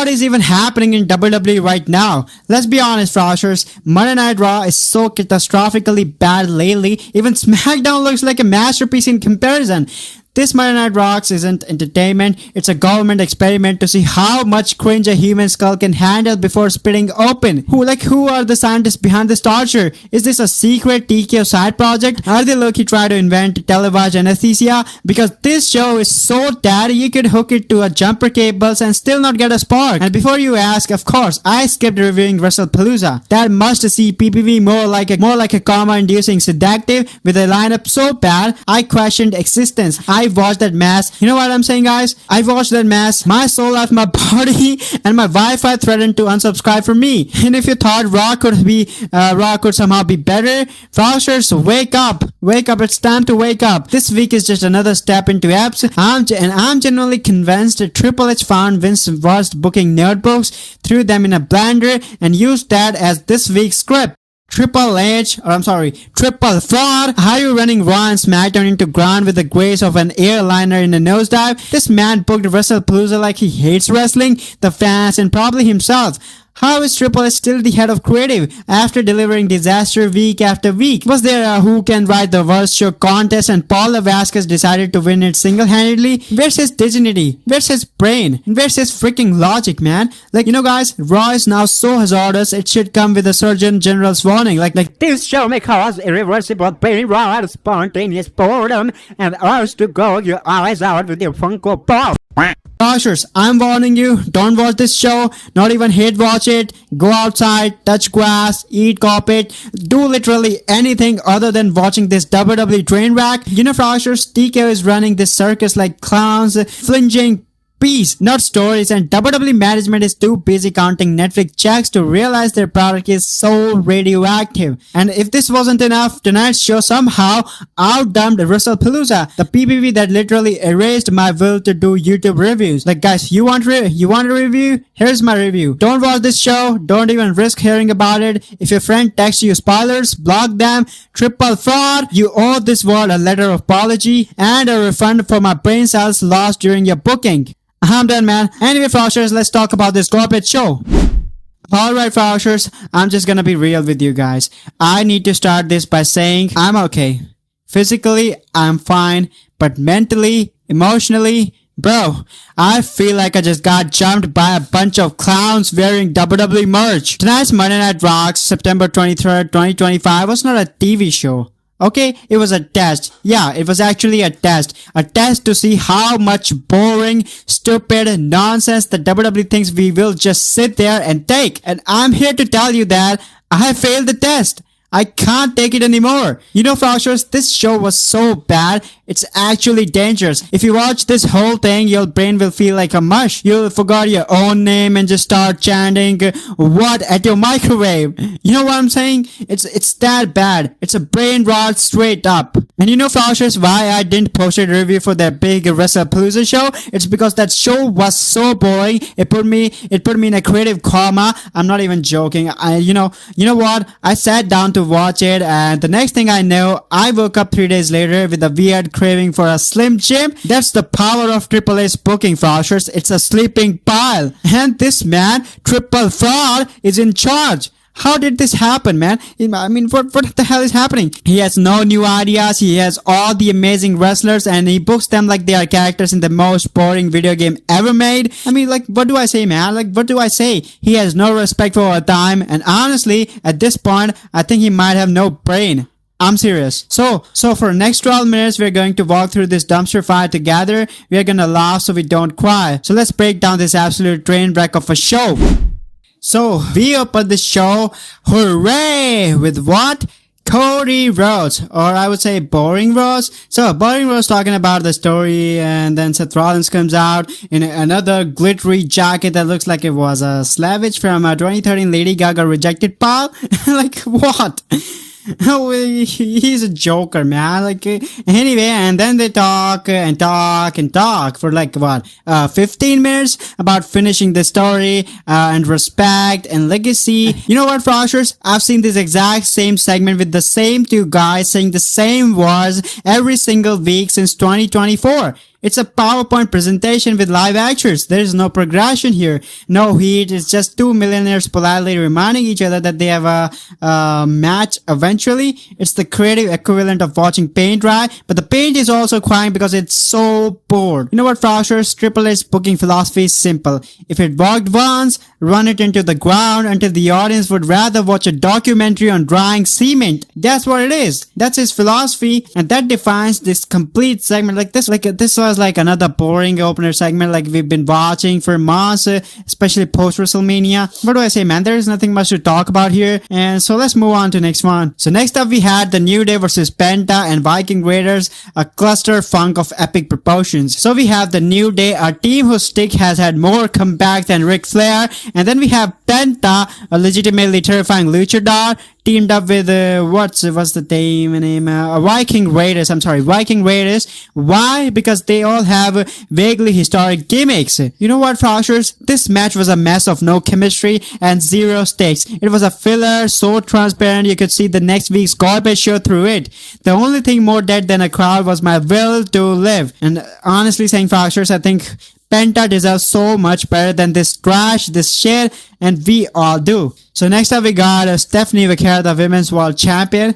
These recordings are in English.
what is even happening in WWE right now? Let's be honest, Froshers, Monday Night Raw is so catastrophically bad lately, even SmackDown looks like a masterpiece in comparison. This Monday Night FROX isn't entertainment, it's a government experiment to see how much cringe a human skull can handle before splitting open. Who are the scientists behind this torture? Is this a secret TKO side project? Are they low-key trying to invent televised anesthesia? Because this show is so dead, you could hook it to a jumper cables and still not get a spark. And before you ask, of course, I skipped reviewing WrestlePalooza. That must-see PPV more like a coma-inducing sedative with a lineup so bad, I questioned existence. I watched that mess. You know what I'm saying, guys? I watched that mess. My soul left my body and my Wi-Fi threatened to unsubscribe from me. And if you thought Raw could somehow be better, Froshers, wake up. Wake up. It's time to wake up. This week is just another step into apps. I'm genuinely convinced that Triple H found Vince's worst booking notebooks, threw them in a blender, and used that as this week's script. Triple Fraud, how are you running Raw and SmackDown into ground with the grace of an airliner in a nosedive? This man booked WrestlePalooza like he hates wrestling, the fans, and probably himself. How is Triple H still the head of creative after delivering disaster week after week? Was there a Who Can Write the Worst show contest and Paul Vasquez decided to win it single-handedly? Where's his dignity? Where's his brain? And where's his freaking logic, man? Guys, Raw is now so hazardous, it should come with a Surgeon General's warning. This show may cause irreversible pain, raw, spontaneous boredom, and urge to go your eyes out with your Funko Pop. Froshers, I'm warning you, don't watch this show, not even hate watch it, go outside, touch grass, eat carpet, do literally anything other than watching this WWE train wreck. You know, Froshers, TKO is running this circus like clowns, flinging peace, not stories, and WWE management is too busy counting Netflix checks to realize their product is so radioactive. And if this wasn't enough, tonight's show somehow outdumped WrestlePalooza, the PPV that literally erased my will to do YouTube reviews. Guys, you want a review? Here's my review. Don't watch this show, don't even risk hearing about it. If your friend texts you spoilers, block them. Triple Fraud, you owe this world a letter of apology and a refund for my brain cells lost during your booking. I'm done, man. Anyway, Froshers, let's talk about this corporate show. Alright, Froshers, I'm just gonna be real with you guys. I need to start this by saying I'm okay. Physically, I'm fine, but mentally, emotionally, bro, I feel like I just got jumped by a bunch of clowns wearing WWE merch. Tonight's Monday Night FROX, September 23rd, 2025 was not a TV show. Okay, it was a test. Yeah, it was actually a test. A test to see how much boring, stupid nonsense the WWE thinks we will just sit there and take. And I'm here to tell you that I failed the test. I can't take it anymore. You know, Froshers, this show was so bad, it's actually dangerous. If you watch this whole thing, your brain will feel like a mush. You'll forget your own name and just start chanting, what, at your microwave? You know what I'm saying? It's that bad. It's a brain rot straight up. And you know, Froshers, why I didn't post a review for that big WrestlePalooza show? It's because that show was so boring. It put me in a creative coma. I'm not even joking. You know what? I sat down to watch it, and the next thing I know, I woke up 3 days later with a weird craving for a Slim Jim. That's the power of Triple H booking, Froshers. It's a sleeping pile. And this man, Triple Fraud, is in charge. How did this happen, man? I mean, what the hell is happening? He has no new ideas, he has all the amazing wrestlers, and he books them like they are characters in the most boring video game ever made. I mean, what do I say, man? What do I say? He has no respect for our time, and honestly, at this point, I think he might have no brain. I'm serious. So for the next 12 minutes, we're going to walk through this dumpster fire together. We're gonna laugh so we don't cry. So let's break down this absolute train wreck of a show. So, we opened the show, hooray, with what? Cody Rhodes, or I would say Boring Rhodes. So, Boring Rhodes talking about the story, and then Seth Rollins comes out in another glittery jacket that looks like it was a slavage from a 2013 Lady Gaga Rejected pile. What? Oh, he's a joker, man. Anyway, and then they talk and talk and talk for 15 minutes about finishing the story, and respect and legacy. You know what, Froshers? I've seen this exact same segment with the same two guys saying the same words every single week since 2024. It's a PowerPoint presentation with live actors. There is no progression here, no heat. It's just two millionaires politely reminding each other that they have a match eventually. It's the creative equivalent of watching paint dry, but the paint is also crying because it's so bored. You know what, Froshers? Triple H's booking philosophy is simple. If it worked once, run it into the ground until the audience would rather watch a documentary on drying cement. That's what it is. That's his philosophy, and that defines this complete segment. This was like another boring opener segment like we've been watching for months, especially post WrestleMania. What do I say, man? There is nothing much to talk about here, and so let's move on to next one. So next up we had the New Day versus Penta and Viking Raiders, a cluster funk of epic proportions. So we have the New Day, a team whose stick has had more comeback than Ric Flair, and then we have Penta, a legitimately terrifying luchador, teamed up with what's the team name? Viking Raiders. I'm sorry, Viking Raiders. Why? Because they all have vaguely historic gimmicks. You know what, Froshers? This match was a mess of no chemistry and zero stakes. It was a filler, so transparent you could see the next week's garbage show through it. The only thing more dead than a crowd was my will to live. And honestly saying, Froshers, I think Penta deserves so much better than this trash, this shit, and we all do. So next up we got Stephanie Vaquera, the Women's World Champion.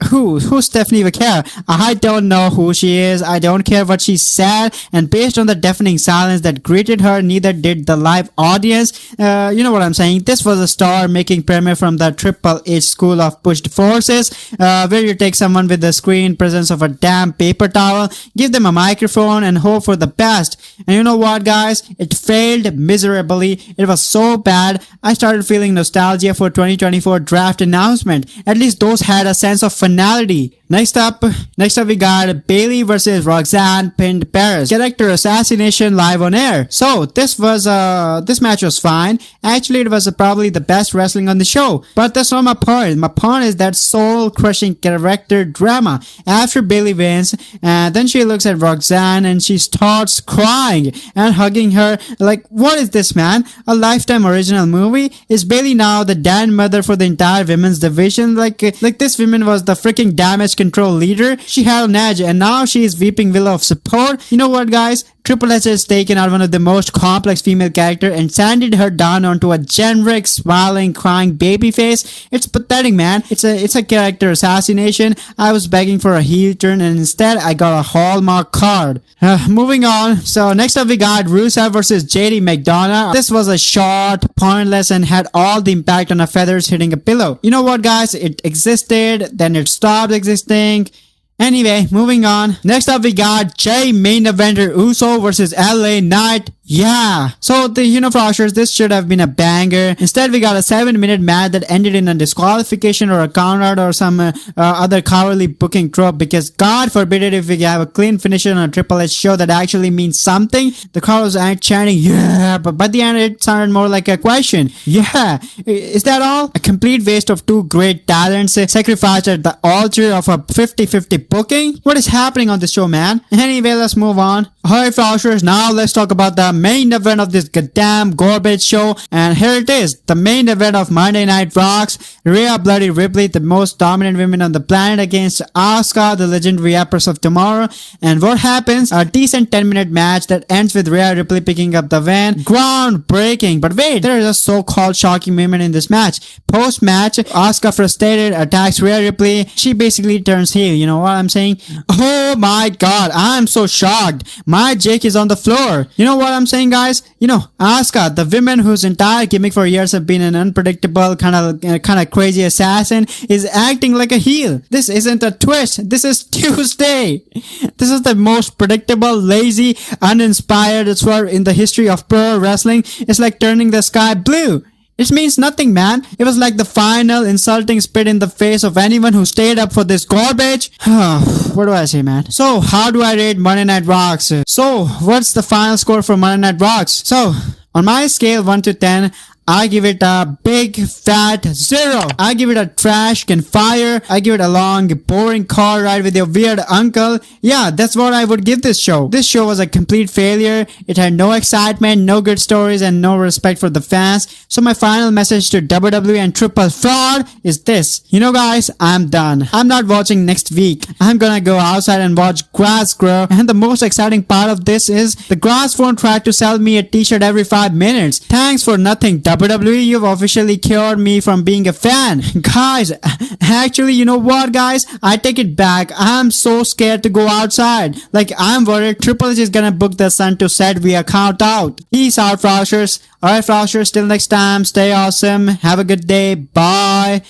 Who's Stephanie Vaquera? I don't know who she is. I don't care what she said. And based on the deafening silence that greeted her, neither did the live audience. You know what I'm saying? This was a star-making premiere from the Triple H School of Pushed Forces, where you take someone with the screen presence of a damn paper towel, give them a microphone, and hope for the best. And you know what, guys? It failed miserably. It was so bad, I started feeling nostalgia for 2024 draft announcement. At least those had a sense of finality. Next up we got Bailey versus Roxanne pinned Paris. Character assassination live on air. So this match was fine. Actually, it was probably the best wrestling on the show. But that's not my point. My point is that soul-crushing character drama. After Bailey wins, and then she looks at Roxanne and she starts crying and hugging her. Like, what is this, man? A Lifetime original movie? Is Bailey now the Dan mother for the entire women's division? Like this woman was the freaking damage control leader. She had an edge, and now she is weeping willow of support. You know what, guys? Triple H has taken out one of the most complex female character and sanded her down onto a generic, smiling, crying baby face. It's pathetic, man. It's a character assassination. I was begging for a heel turn, and instead I got a Hallmark card. Moving on. So next up we got Rusev versus JD McDonough. This was a short, pointless, and had all the impact on a feathers hitting a pillow. You know what, guys? It existed, then it stopped existing. Anyway, moving on. Next up we got Jay main eventer Uso versus LA Knight. Yeah. So Froshers, this should have been a banger. Instead, we got a 7-minute match that ended in a disqualification or a count out or some other cowardly booking trope, because God forbid it if we have a clean finish on a Triple H show that actually means something. The crowd was chanting, yeah, but by the end it sounded more like a question. Yeah. Is that all? A complete waste of two great talents sacrificed at the altar of a 50-50 booking? What is happening on this show, man? Anyway, let's move on. Alright, Froshers, now let's talk about the main event of this goddamn garbage show, and here it is, the main event of Monday Night FROX. Rhea Bloody Ripley, the most dominant woman on the planet, against Asuka, the legendary Empress of Tomorrow. And what happens? A decent 10-minute match that ends with Rhea Ripley picking up the win. Groundbreaking. But wait, there is a so-called shocking moment in this match. Post-match, Asuka, frustrated, attacks Rhea Ripley. She basically turns heel. You know what I'm saying? Oh my god, I'm so shocked. My Jake is on the floor. You know what I'm saying, guys? Asuka, the woman whose entire gimmick for years have been an unpredictable kind of crazy assassin, is acting like a heel. This isn't a twist. This is Tuesday. This is the most predictable, lazy, uninspired swerve in the history of pro wrestling. It's like turning the sky blue. It means nothing, man. It was like the final insulting spit in the face of anyone who stayed up for this garbage. What do I say, man? So, how do I rate Monday Night FROX? So, what's the final score for Monday Night FROX? So, on my scale 1 to 10, I give it a big fat 0. I give it a trash can fire. I give it a long boring car ride with your weird uncle. Yeah, that's what I would give this show. This show was a complete failure. It had no excitement, no good stories, and no respect for the fans. So my final message to WWE and Triple Fraud is this. You know guys, I'm done. I'm not watching next week. I'm gonna go outside and watch grass grow. And the most exciting part of this is the grass won't try to sell me a t-shirt every 5 minutes. Thanks for nothing, WWE. You've officially cured me from being a fan. Guys, actually, you know what guys? I take it back. I'm so scared to go outside. Like, I'm worried Triple H is gonna book the sun to set via count out. Peace out, Froshers. Alright, Froshers, till next time. Stay awesome. Have a good day. Bye.